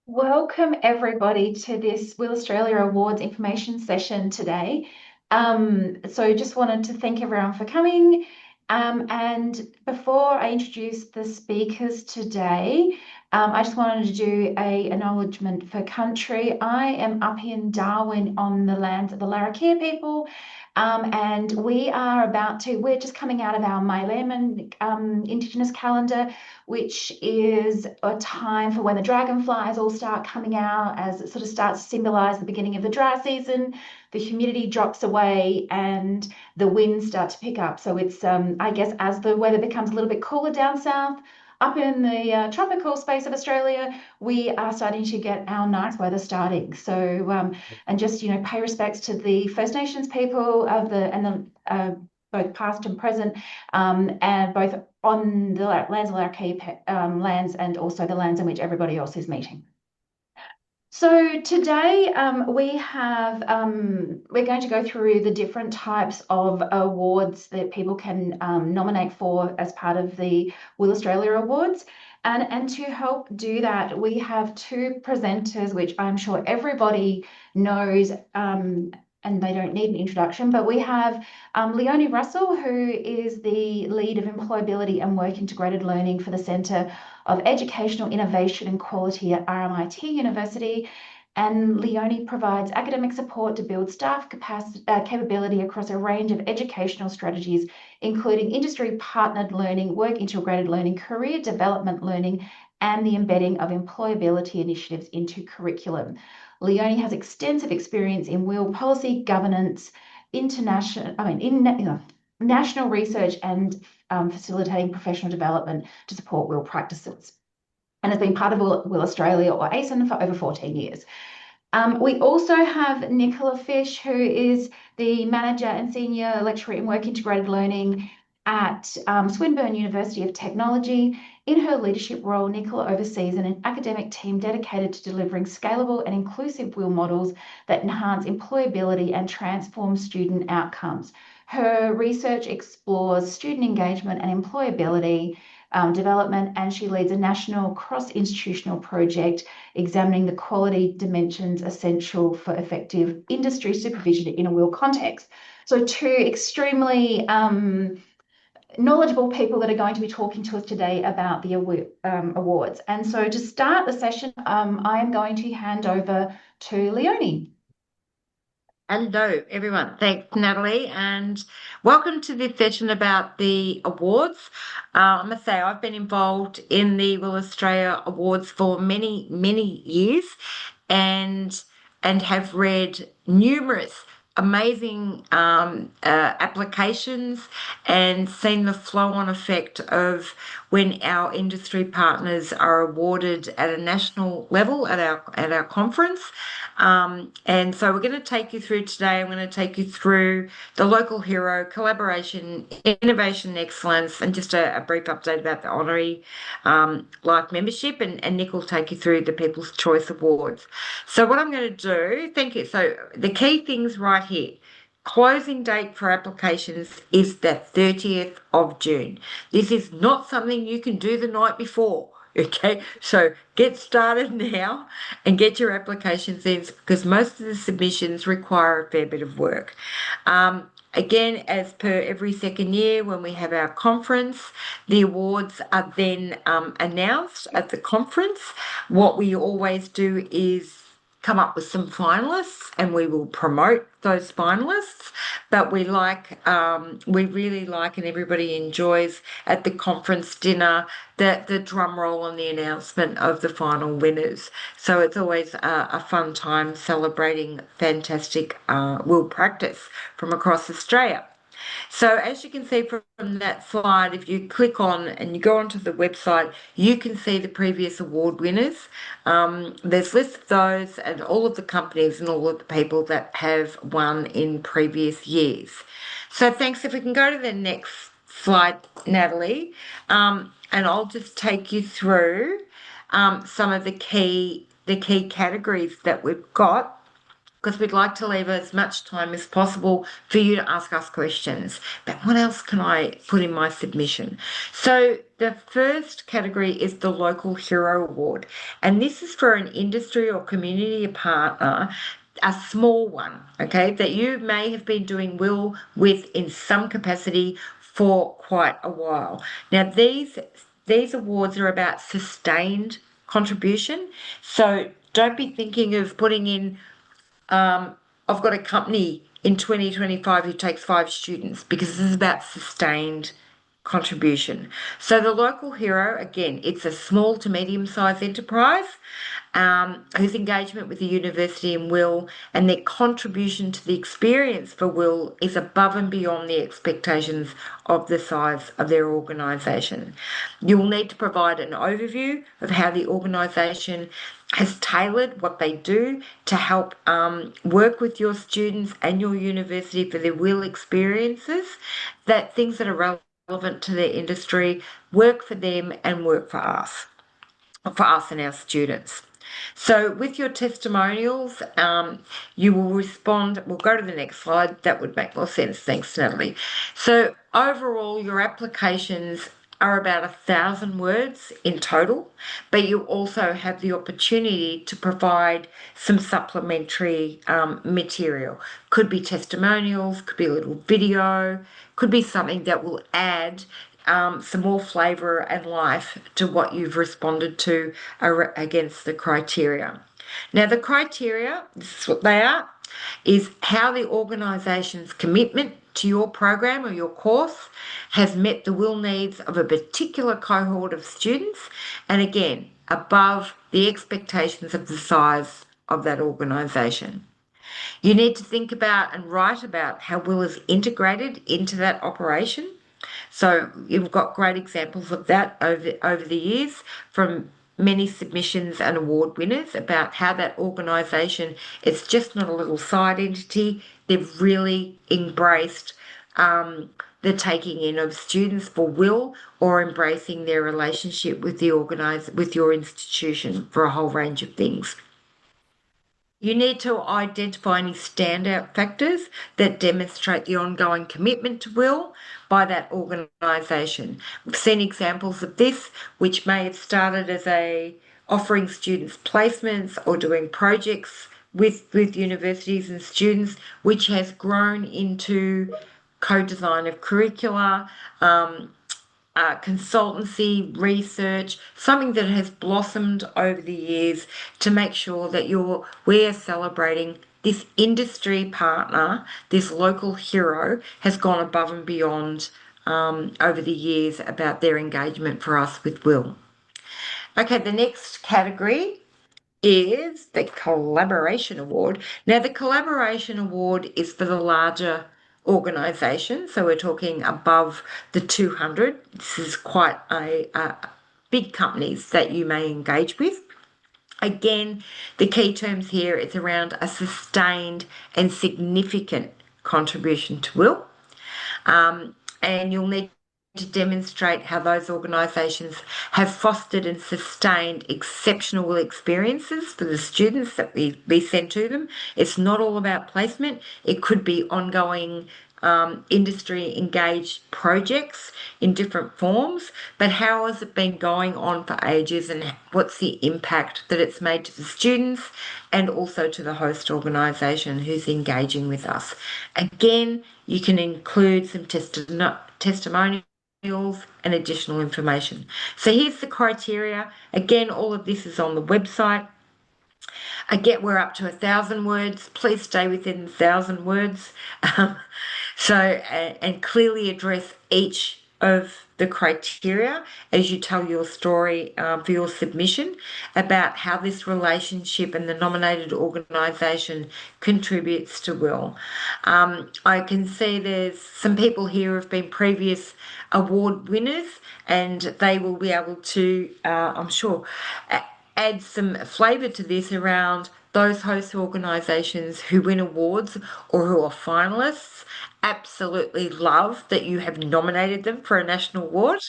Welcome everybody to this WIL Australia Awards information session today. So just wanted to thank everyone for coming. And before I introduce the speakers today, I just wanted to do a acknowledgement for country. I am up in Darwin on the lands of the Larrakia people. And we're just coming out of our Maylaman Indigenous calendar, which is a time for when the dragonflies all start coming out as it sort of starts to symbolize the beginning of the dry season. The humidity drops away and the winds start to pick up. So it's, I guess, as the weather becomes a little bit cooler down south, up in the tropical space of Australia, we are starting to get our nice weather starting. So, and just, pay respects to the First Nations people of both past and present, and both on the lands of our key lands and also the lands in which everybody else is meeting. So today we're going to go through the different types of awards that people can nominate for as part of the WIL Australia Awards. And to help do that, we have two presenters, which I'm sure everybody knows, and they don't need an introduction, but we have Leonie Russell, who is the lead of employability and work integrated learning for the Centre of Educational Innovation and Quality at RMIT University. And Leonie provides academic support to build staff capability across a range of educational strategies, including industry-partnered learning, work-integrated learning, career development learning, and the embedding of employability initiatives into curriculum. Leonie has extensive experience in WIL policy, governance, national research and facilitating professional development to support WIL practices, and has been part of WIL Australia or ASIN for over 14 years. We also have Nicola Fish, who is the Manager and Senior Lecturer in Work Integrated Learning at Swinburne University of Technology. In her leadership role, Nicola oversees an academic team dedicated to delivering scalable and inclusive WIL models that enhance employability and transform student outcomes. Her research explores student engagement and employability development, and she leads a national cross-institutional project examining the quality dimensions essential for effective industry supervision in a WIL context. So two extremely knowledgeable people that are going to be talking to us today about the awards. And so to start the session, I am going to hand over to Leonie. Hello, everyone. Thanks, Natalie, and welcome to this session about the awards. I must say I've been involved in the WIL Australia Awards for many, many years, and have read numerous amazing applications and seen the flow-on effect of when our industry partners are awarded at a national level at our conference. And so we're going to take you through today. I'm going to take you through the local hero, collaboration, innovation, and excellence, and just a brief update about the honorary life membership. And Nick will take you through the People's Choice Awards. So what I'm going to do, thank you. So the key things right here. Closing date for applications is the 30th of June. This is not something you can do the night before. Okay, so get started now and get your applications in because most of the submissions require a fair bit of work. Again, as per every second year when we have our conference, the awards are then announced at the conference. What we always do is come up with some finalists and we will promote those finalists, but we really like and everybody enjoys at the conference dinner the drum roll and the announcement of the final winners. So it's always a fun time celebrating fantastic WIL practice from across Australia. So as you can see from that slide, if you click on and you go onto the website, you can see the previous award winners. There's lists of those and all of the companies and all of the people that have won in previous years. So thanks. If we can go to the next slide, Natalie, and I'll just take you through some of the key categories that we've got, because we'd like to leave as much time as possible for you to ask us questions. But what else can I put in my submission? So the first category is the Local Hero Award, and this is for an industry or community partner, a small one, okay, that you may have been doing WIL with in some capacity for quite a while. Now, these awards are about sustained contribution. So don't be thinking of putting in, I've got a company in 2025 who takes 5 students, because this is about sustained contribution. So the local hero, again, it's a small to medium-sized enterprise whose engagement with the university and WIL and their contribution to the experience for WIL is above and beyond the expectations of the size of their organisation. You will need to provide an overview of how the organisation has tailored what they do to help work with your students and your university for their WIL experiences, that things that are relevant to their industry work for them and work for us and our students. So with your testimonials, you will respond. We'll go to the next slide. That would make more sense. Thanks, Natalie. So overall, your applications are about 1,000 words in total, but you also have the opportunity to provide some supplementary material. Could be testimonials, could be a little video, could be something that will add some more flavour and life to what you've responded to against the criteria. Now, the criteria, this is what they are, is how the organisation's commitment to your program or your course has met the WIL needs of a particular cohort of students, and again, above the expectations of the size of that organisation. You need to think about and write about how WIL is integrated into that operation. So you've got great examples of that over the years from many submissions and award winners about how that organisation, it's just not a little side entity. They've really embraced the taking in of students for WIL, or embracing their relationship with with your institution for a whole range of things. You need to identify any standout factors that demonstrate the ongoing commitment to WIL by that organisation. We've seen examples of this, which may have started as offering students placements or doing projects with universities and students, which has grown into co-design of curricula, consultancy, research, something that has blossomed over the years to make sure that we're celebrating this industry partner, this local hero has gone above and beyond over the years about their engagement for us with WIL. Okay, the next category is the Collaboration Award. Now, the Collaboration Award is for the larger organisation, so we're talking above the 200. This is quite a big companies that you may engage with. Again, the key terms here, it's around a sustained and significant contribution to WIL. And you'll need to demonstrate how those organisations have fostered and sustained exceptional experiences for the students that we send to them. It's not all about placement. It could be ongoing industry engaged projects in different forms, but how has it been going on for ages, and what's the impact that it's made to the students and also to the host organisation who's engaging with us. Again, you can include some testimonials and additional information. So here's the criteria. Again, all of this is on the website. We're up to 1,000 words. Please stay within 1,000 words. And clearly address each of the criteria as you tell your story for your submission about how this relationship and the nominated organisation contributes to WIL. I can see there's some people here who have been previous award winners, and they will be able to, I'm sure, add some flavour to this around those host organisations who win awards or who are finalists. Absolutely love that you have nominated them for a national award,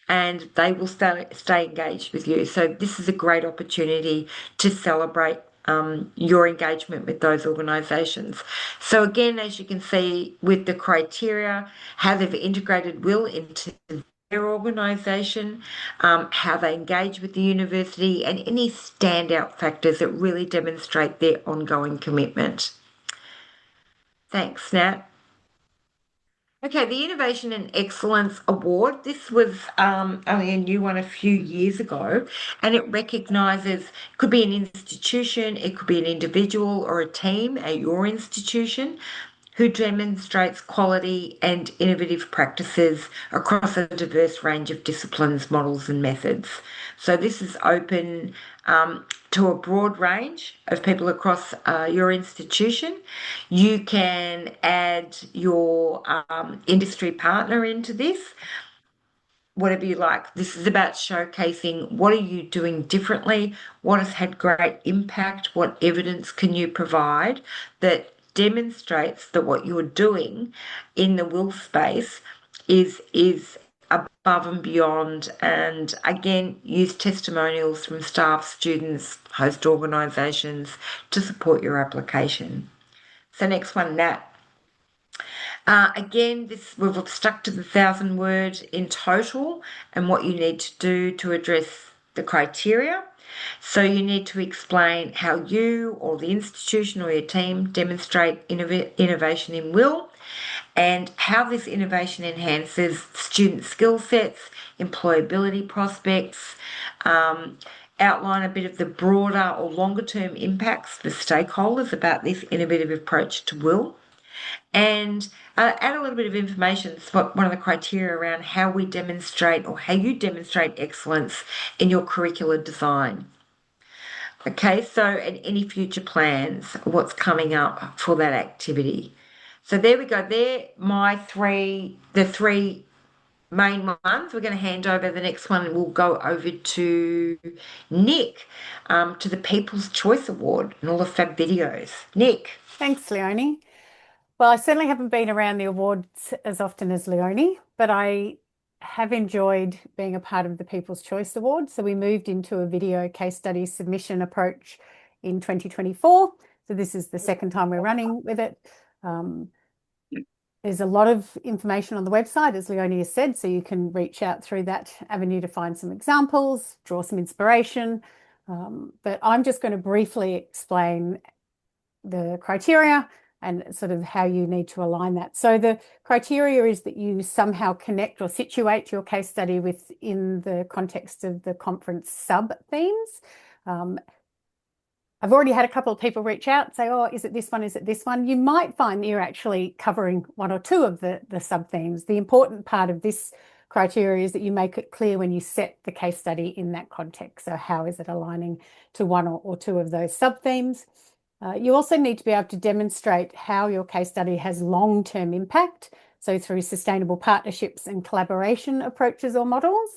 and they will stay engaged with you. So this is a great opportunity to celebrate your engagement with those organisations. So again, as you can see with the criteria, how they've integrated WIL into their organisation, how they engage with the university, and any standout factors that really demonstrate their ongoing commitment. Thanks, Nat. Okay, the Innovation and Excellence Award. This was only a new one a few years ago, and it recognises, could be an institution, it could be an individual or a team at your institution who demonstrates quality and innovative practices across a diverse range of disciplines, models, and methods. So this is open to a broad range of people across your institution. You can add your industry partner into this, whatever you like. This is about showcasing what are you doing differently, what has had great impact, what evidence can you provide that demonstrates that what you're doing in the will space is above and beyond. And again, use testimonials from staff, students, host organisations to support your application. So next one, Nat. Again, we've stuck to the 1,000 word in total and what you need to do to address the criteria. So you need to explain how you or the institution or your team demonstrate innovation in will and how this innovation enhances student skill sets, employability prospects, outline a bit of the broader or longer term impacts for stakeholders about this innovative approach to will, and add a little bit of information. It's one of the criteria around how we demonstrate or how you demonstrate excellence in your curricular design. Okay, so and any future plans, what's coming up for that activity. So there we go. They're the three main ones. We're going to hand over the next one and we'll go over to Nick, to the People's Choice Award and all the fab videos. Nick. Thanks, Leonie. Well, I certainly haven't been around the awards as often as Leonie, but I have enjoyed being a part of the People's Choice Awards. So we moved into a video case study submission approach in 2024. So this is the second time we're running with it. There's a lot of information on the website, as Leonie has said, so you can reach out through that avenue to find some examples, draw some inspiration. But I'm just going to briefly explain the criteria and sort of how you need to align that. So the criteria is that you somehow connect or situate your case study within the context of the conference sub-themes. I've already had a couple of people reach out and say, oh, is it this one? Is it this one? You might find that you're actually covering one or two of the sub-themes. The important part of this criteria is that you make it clear when you set the case study in that context. So how is it aligning to one or two of those sub-themes? You also need to be able to demonstrate how your case study has long-term impact. So through sustainable partnerships and collaboration approaches or models.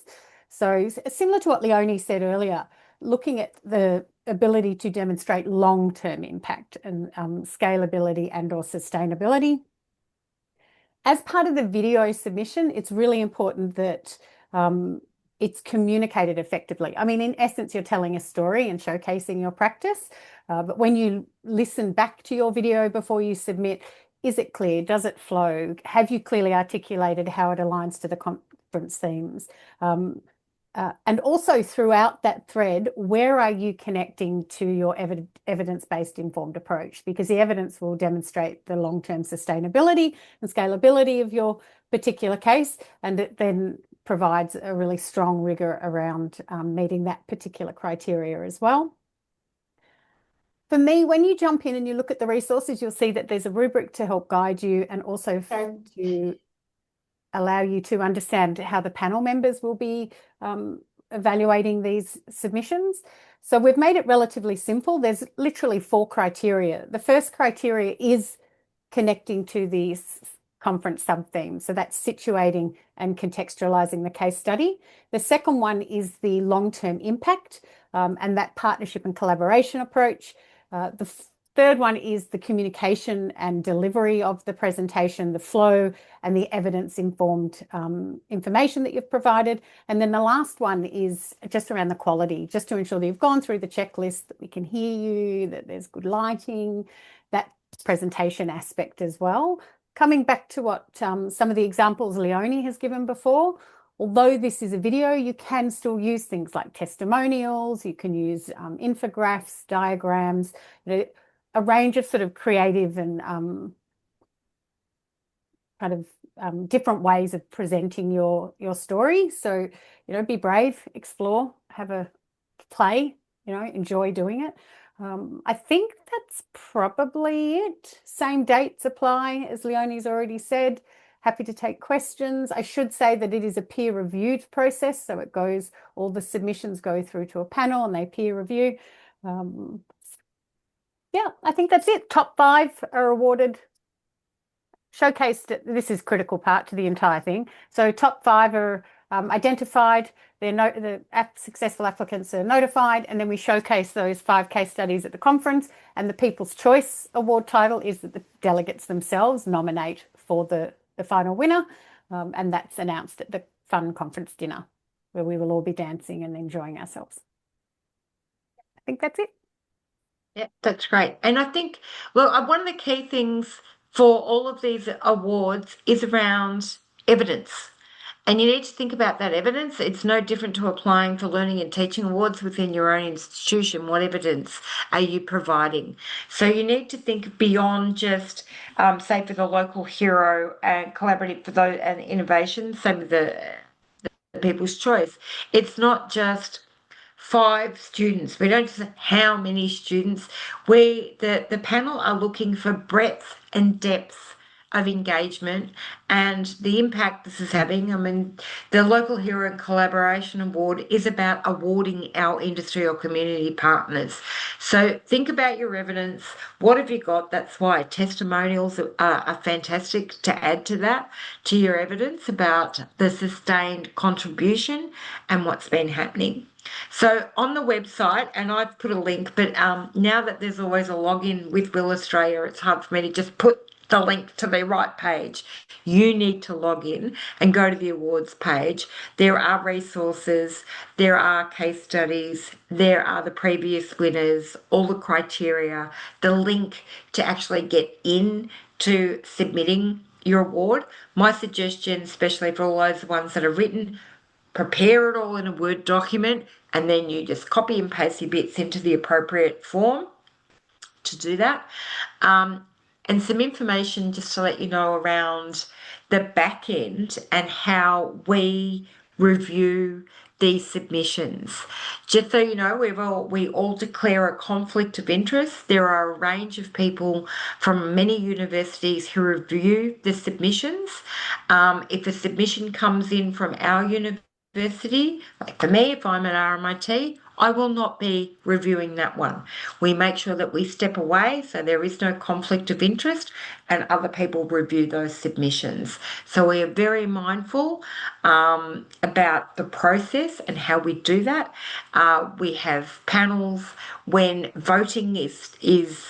So similar to what Leonie said earlier, looking at the ability to demonstrate long-term impact and scalability and or sustainability. As part of the video submission, it's really important that it's communicated effectively. I mean, in essence, you're telling a story and showcasing your practice, but when you listen back to your video before you submit, is it clear? Does it flow? Have you clearly articulated how it aligns to the conference themes? And also throughout that thread, where are you connecting to your evidence-based informed approach? Because the evidence will demonstrate the long-term sustainability and scalability of your particular case, and it then provides a really strong rigor around meeting that particular criteria as well. For me, when you jump in and you look at the resources, you'll see that there's a rubric to help guide you and also to allow you to understand how the panel members will be evaluating these submissions. So we've made it relatively simple. There's literally 4 criteria. The first criteria is connecting to the conference sub-theme. So that's situating and contextualizing the case study. The second one is the long-term impact and that partnership and collaboration approach. The Third one is the communication and delivery of the presentation, the flow and the evidence-informed information that you've provided. And then the last one is just around the quality, just to ensure that you've gone through the checklist, that we can hear you, that there's good lighting, that presentation aspect as well. Coming back to what some of the examples Leonie has given before, although this is a video, you can still use things like testimonials, you can use infographics, diagrams, a range of sort of creative and different ways of presenting your story. So, be brave, explore, have a play, enjoy doing it. I think that's probably it. Same dates apply, as Leonie's already said. Happy to take questions. I should say that it is a peer-reviewed process, so all the submissions go through to a panel and they peer review. Yeah, I think that's it. Top 5 are awarded, showcased. This is critical part to the entire thing. So top 5 are identified. The successful applicants are notified, and then we showcase those 5 case studies at the conference. And the People's Choice Award title is that the delegates themselves nominate for the final winner, and that's announced at the fun conference dinner, where we will all be dancing and enjoying ourselves. I think that's it. Yeah, that's great. And I think, well, one of the key things for all of these awards is around evidence. And you need to think about that evidence. It's no different to applying for learning and teaching awards within your own institution. What evidence are you providing? So you need to think beyond just, say, for the local hero and collaborative for those and innovation, same with the People's Choice. It's not just 5 students. We don't say how many students. The panel are looking for breadth and depth of engagement and the impact this is having. I mean, the Local Hero and Collaboration Award is about awarding our industry or community partners. So think about your evidence. What have you got? That's why testimonials are fantastic to add to that, to your evidence about the sustained contribution and what's been happening. So on the website, and I've put a link, but now that there's always a login with WIL Australia, it's hard for me to just put the link to the right page. You need to log in and go to the awards page. There are resources, there are case studies, there are the previous winners, all the criteria, the link to actually get in to submitting your award. My suggestion, especially for all those ones that are written, prepare it all in a Word document, and then you just copy and paste your bits into the appropriate form to do that. And some information just to let you know around the back end and how we review these submissions. Just so you know, we all declare a conflict of interest. There are a range of people from many universities who review the submissions. If a submission comes in from our university, like for me, if I'm at RMIT, I will not be reviewing that one. We make sure that we step away so there is no conflict of interest and other people review those submissions. So we are very mindful about the process and how we do that. We have panels when voting is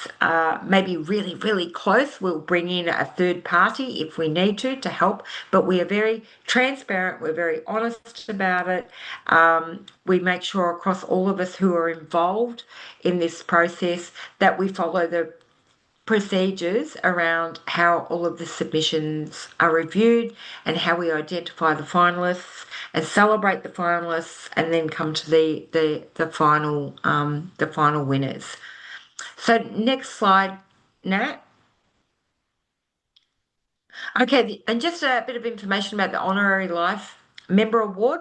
maybe really, really close. We'll bring in a third party if we need to help, but we are very transparent. We're very honest about it. We make sure across all of us who are involved in this process that we follow the procedures around how all of the submissions are reviewed and how we identify the finalists and celebrate the finalists and then come to the final winners. So next slide, Nat. Okay, and just a bit of information about the Honorary Life Member Award.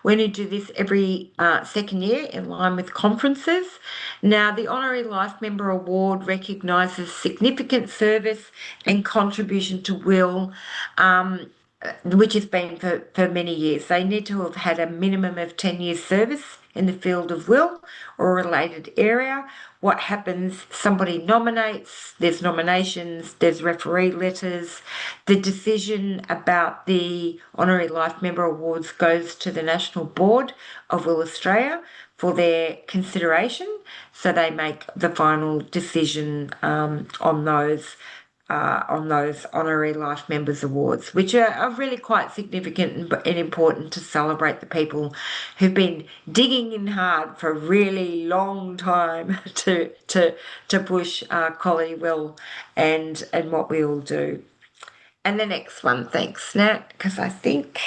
We're going to do this every second year in line with conferences. Now, the Honorary Life Member Award recognises significant service and contribution to WIL, which has been for many years. They need to have had a minimum of 10 years service in the field of WIL or a related area. What happens, somebody nominates, there's nominations, there's referee letters. The decision about the Honorary Life Member Awards goes to the National Board of WIL Australia for their consideration, so they make the final decision on those Honorary Life Members Awards, which are really quite significant and important to celebrate the people who've been digging in hard for a really long time to push quality will and what we all do. And the next one, thanks, Nat, because I think,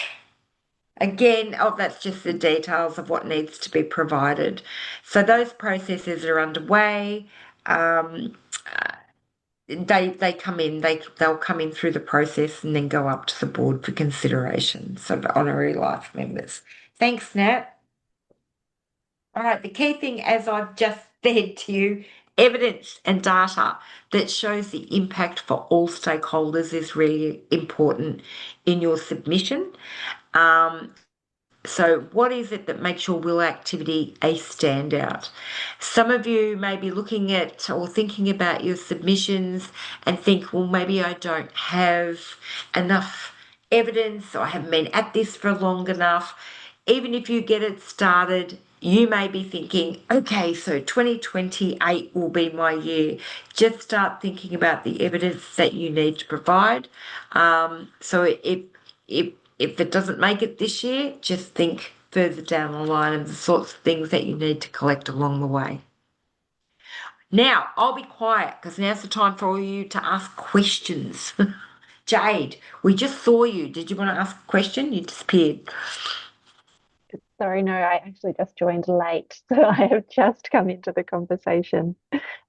again, that's just the details of what needs to be provided. So those processes are underway. They come in, they'll come in through the process and then go up to the board for consideration. So the honorary life members. Thanks, Nat. All right, the key thing, as I've just said to you, evidence and data that shows the impact for all stakeholders is really important in your submission. So what is it that makes your will activity a standout? Some of you may be looking at or thinking about your submissions and think, well, maybe I don't have enough evidence, or I haven't been at this for long enough. Even if you get it started, you may be thinking, okay, so 2028 will be my year. Just start thinking about the evidence that you need to provide. So if it doesn't make it this year, just think further down the line of the sorts of things that you need to collect along the way. Now, I'll be quiet because now's the time for all you to ask questions. Jade, we just saw you. Did you want to ask a question? You disappeared. Sorry, no, I actually just joined late, so I have just come into the conversation.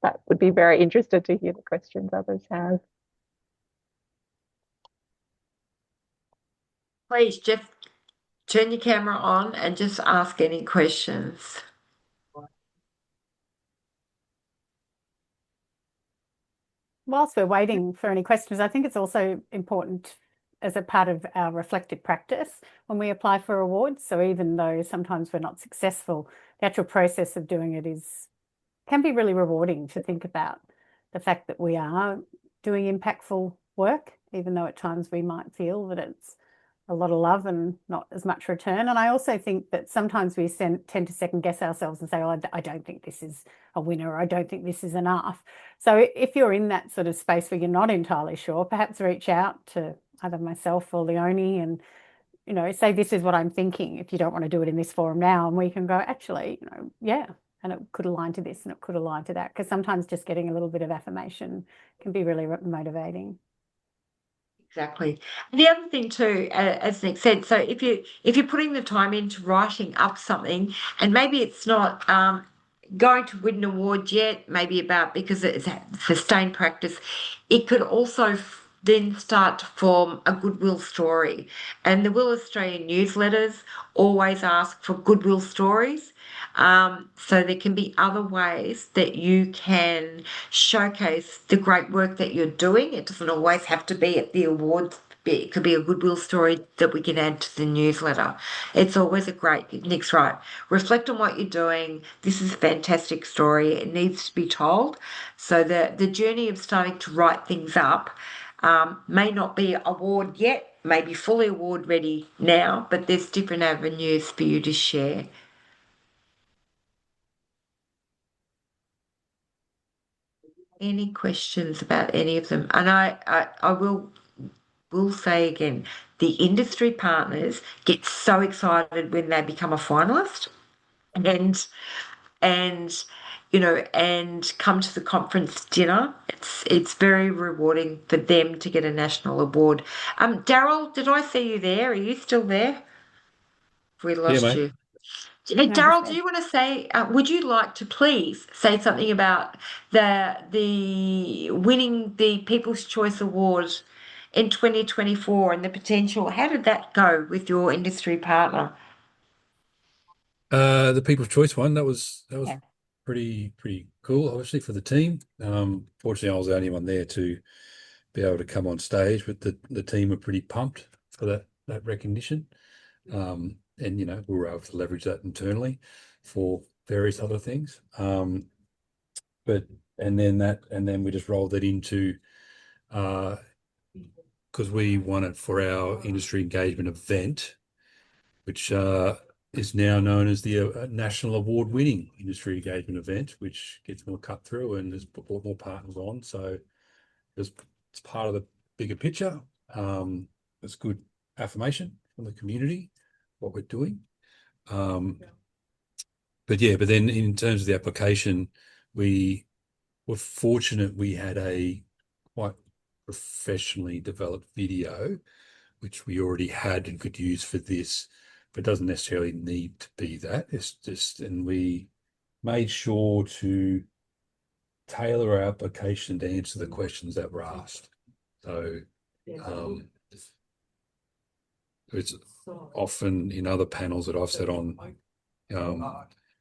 But would be very interested to hear the questions others have. Please just turn your camera on and just ask any questions. Whilst we're waiting for any questions, I think it's also important as a part of our reflective practice when we apply for awards. So even though sometimes we're not successful, the actual process of doing it can be really rewarding to think about the fact that we are doing impactful work, even though at times we might feel that it's a lot of love and not as much return. And I also think that sometimes we tend to second guess ourselves and say, oh, I don't think this is a winner, or I don't think this is enough. So if you're in that sort of space where you're not entirely sure, perhaps reach out to either myself or Leonie and, say, this is what I'm thinking, if you don't want to do it in this forum now, and we can go, actually, yeah, and it could align to this and it could align to that, because sometimes just getting a little bit of affirmation can be really motivating. Exactly. And the other thing too, as Nick said, so if you're putting the time into writing up something, and maybe it's not going to win an award yet, maybe about because it's a sustained practice, it could also then start to form a goodwill story. And the Will Australia newsletters always ask for goodwill stories. So there can be other ways that you can showcase the great work that you're doing. It doesn't always have to be at the awards. It could be a goodwill story that we can add to the newsletter. It's always a great, Nick's right. Reflect on what you're doing. This is a fantastic story. It needs to be told. So the journey of starting to write things up may not be award yet, may be fully award ready now, but there's different avenues for you to share. Any questions about any of them? And I will say again, the industry partners get so excited when they become a finalist and and come to the conference dinner. It's very rewarding for them to get a national award. Daryl, did I see you there? Are you still there? We lost mate. you. Hey, No, Daryl, he's do you want to say, would you like to please say something about the winning the People's Choice Award in 2024 and the potential? How did that go with your industry partner? The People's Choice one, that was Yeah. pretty cool, obviously, for the team. Fortunately, I was the only one there to be able to come on stage, but the team were pretty pumped for that recognition. And we were able to leverage that internally for various other things. But and then we just rolled that into because we won it for our industry engagement event, which is now known as the national award-winning industry engagement event, which gets more cut through and has brought more partners on. So it's part of the bigger picture. It's good affirmation from the community, what we're doing. But then in terms of the application, we were fortunate we had a quite professionally developed video, which we already had and could use for this, but it doesn't necessarily need to be that. It's just, and we made sure to tailor our application to answer the questions that were asked. So it's often in other panels that I've sat on,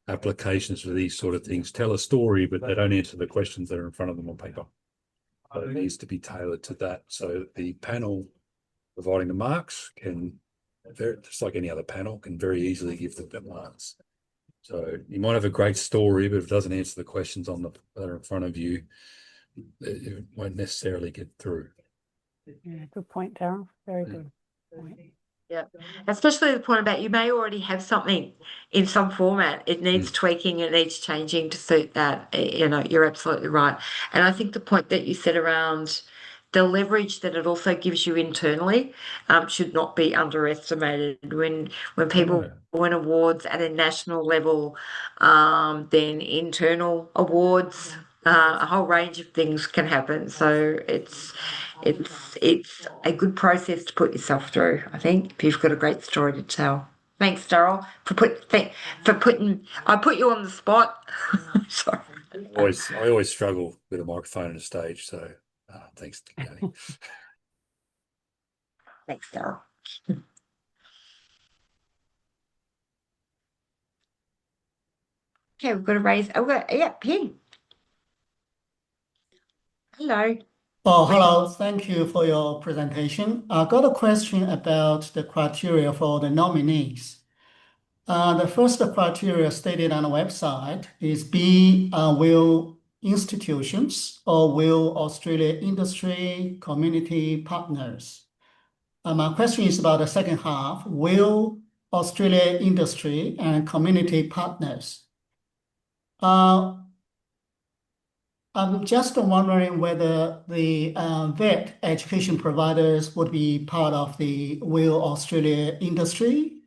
applications for these sort of things tell a story, but they don't answer the questions that are in front of them on paper. But it needs to be tailored to that. So the panel providing the marks can, just like any other panel, can very easily give them the marks. So you might have a great story, but if it doesn't answer the questions that are in front of you, it won't necessarily get through. Yeah, good point, Darryl. Very good point. Yeah, especially the point about you may already have something in some format. It needs tweaking, it needs changing to suit that. You know, you're absolutely right. And I think the point that you said around the leverage that it also gives you internally should not be underestimated. When people win awards at a national level, then internal awards, a whole range of things can happen. So it's a good process to put yourself through, I think, if you've got a great story to tell. Thanks, Darryl, for putting. I put you on the spot. Sorry. I always struggle with a microphone on a stage, so thanks, Danny. Thanks, Darryl. Okay, we've got to raise. Ping. Hello. Oh, hello. Thank you for your presentation. I got a question about the criteria for the nominees. The first criteria stated on the website is WIL institutions or WIL Australia industry community partners. My question is about the second half, WIL Australia industry and community partners. I'm just wondering whether the vet education providers would be part of the WIL Australia industry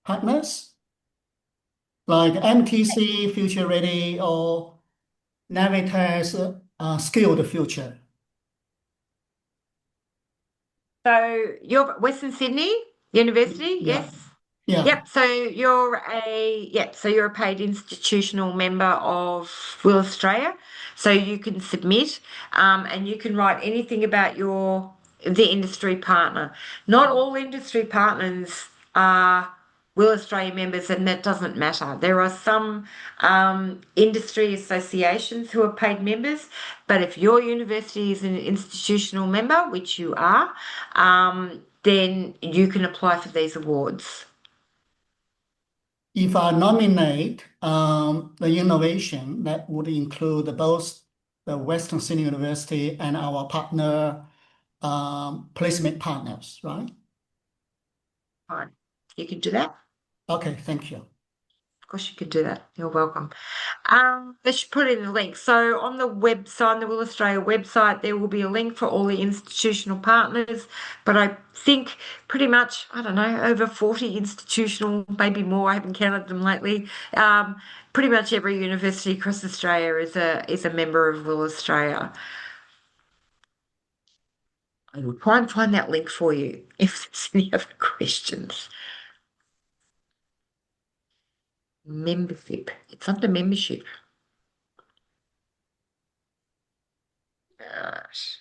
partners, like MTC, Future Ready, or Navitas, Skilled Future. So you're Western Sydney University, Yeah. yes? Yeah. Yep. So you're a paid institutional member of WIL Australia. So you can submit, and you can write anything about the industry partner. Not all industry partners are WIL Australia members, and that doesn't matter. There are some industry associations who are paid members, but if your university is an institutional member, which you are, then you can apply for these awards. If I nominate the innovation, that would include both the Western Sydney University and our partner placement partners, right? Fine. You can do that. Okay, thank you. Of course, you could do that. You're welcome. They should put in the link. So on the website, on the WIL Australia website, there will be a link for all the institutional partners. But I think pretty much, I don't know, over 40 institutional, maybe more. I haven't counted them lately. Pretty much every university across Australia is a member of WIL Australia. I will try and find that link for you if there's any other questions. Membership. It's under membership. Gosh.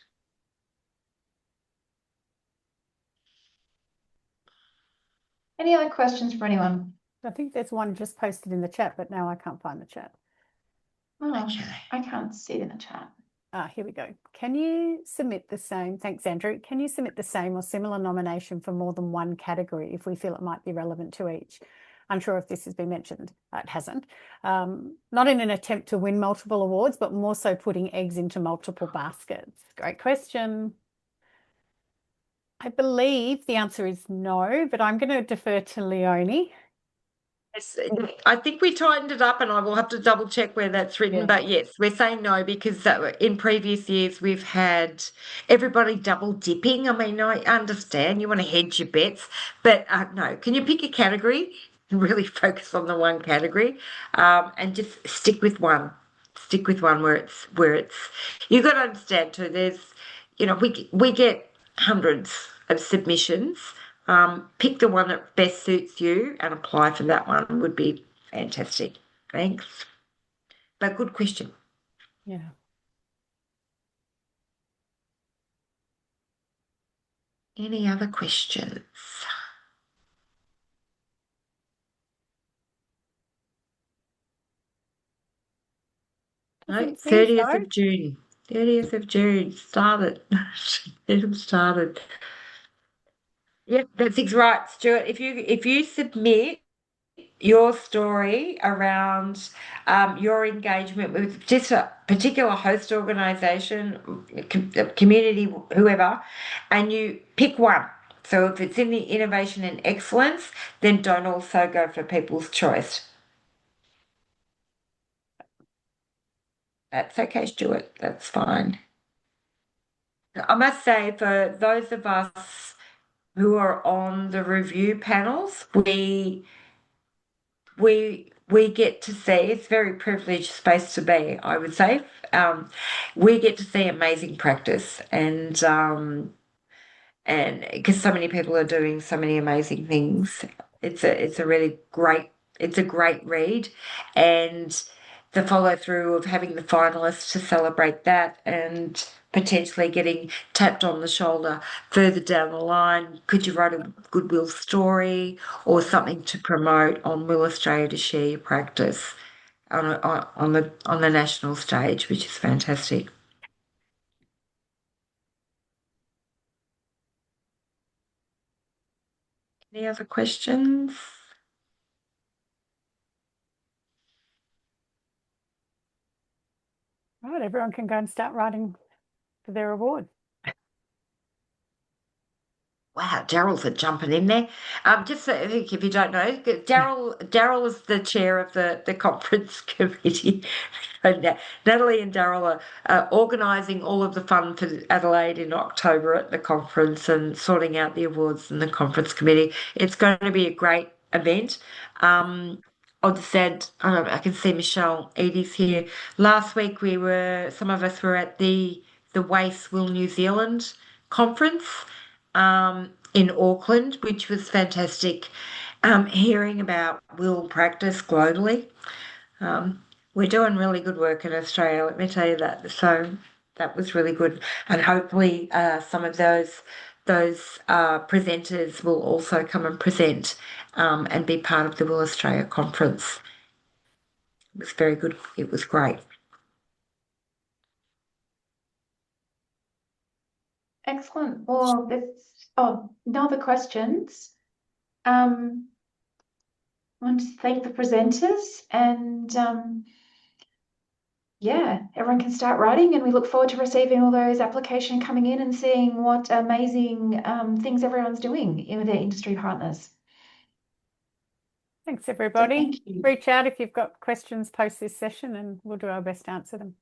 Any other questions for anyone? I think there's one just posted in the chat, but now I can't find the chat. Oh, Okay. I can't see it in the chat. Here we go. Can you submit the same? Thanks, Andrew. Can you submit the same or similar nomination for more than one category if we feel it might be relevant to each? Unsure if this has been mentioned. It hasn't. Not in an attempt to win multiple awards, but more so putting eggs into multiple baskets. Great question. I believe the answer is no, but I'm going to defer to Leonie. Yes, I think we tightened it up, and I will have to double check where that's written. Yeah. But yes, we're saying no because in previous years we've had everybody double dipping. I mean, I understand you want to hedge your bets, but no. Can you pick a category and really focus on the one category, and just stick with one? Stick with one where it's. You've got to understand too. There's, we get hundreds of submissions. Pick the one that best suits you and apply for that one would be fantastic. Thanks. But good question. Yeah. Any other questions? No, Doesn't seem 30th so. of June. 30th of June. Started. Let them started. Yep, that's right, Stuart. If you submit your story around your engagement with just a particular host organisation, community, whoever, and you pick one. So if it's in the innovation and excellence, then don't also go for people's choice. That's okay, Stuart. That's fine. I must say, for those of us who are on the review panels, we get to see, it's a very privileged space to be, I would say. We get to see amazing practice, and because so many people are doing so many amazing things, it's a really great, it's a great read, and the follow through of having the finalists to celebrate that and potentially getting tapped on the shoulder further down the line. Could you write a goodwill story or something to promote on WIL Australia to share your practice on the national stage, which is fantastic. Any other questions? Right, everyone can go and start writing for their award. Wow, Daryl's jumping in there. Just so, if you don't know, Daryl is the chair of the conference committee. And Natalie and Daryl are organising all of the fun for Adelaide in October at the conference and sorting out the awards and the conference committee. It's going to be a great event. I'll just add, I can see Michelle Edie's here. Last week some of us were at the WIL New Zealand conference in Auckland, which was fantastic. Hearing about WIL practice globally. We're doing really good work in Australia, let me tell you that. So that was really good. And hopefully some of those presenters will also come and present and be part of the WIL Australia conference. It was very good. It was great. Excellent. Well, no other questions. I want to thank the presenters and yeah, everyone can start writing, and we look forward to receiving all those applications coming in and seeing what amazing things everyone's doing with their industry partners. Thanks, everybody. Thank you. Reach out if you've got questions post this session and we'll do our best to answer them.